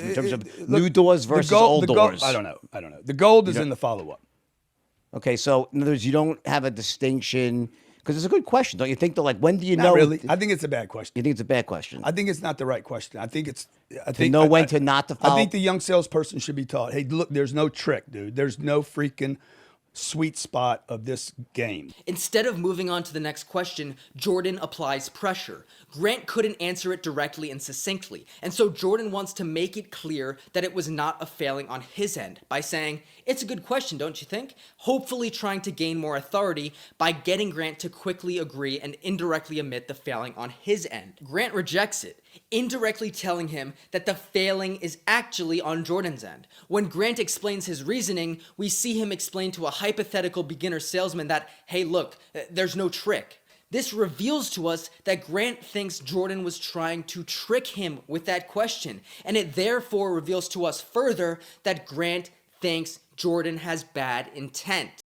management in terms of Look, new doors versus old doors? I don't know. The gold is in the follow-up. Okay, so in other words, you don't have a distinction because it's a good question, don't you think? Though, like, when do you Not know? really. I think it's a bad question. You think it's a bad question I think it's not the right question. I think it's. I to think know when to not to I follow. think the young salesperson should be taught. Hey, look, there's no trick, dude. There's no freaking sweet spot of this game. Instead of moving on to the next question, Jordan applies pressure. Grant couldn't answer it directly and succinctly, and so Jordan wants to make it clear that it was not a failing on his end by saying, "It's a good question, don't you think?" Hopefully trying to gain more authority by getting Grant to quickly agree and indirectly admit the failing on his end. Grant rejects it, indirectly telling him that the failing is actually on Jordan's end. When Grant explains his reasoning, we see him explain to a hypothetical beginner salesman that, hey, look, there's no trick. This reveals to us that Grant thinks Jordan was trying to trick him with that question, and it therefore reveals to us further that Grant thinks Jordan has bad intent.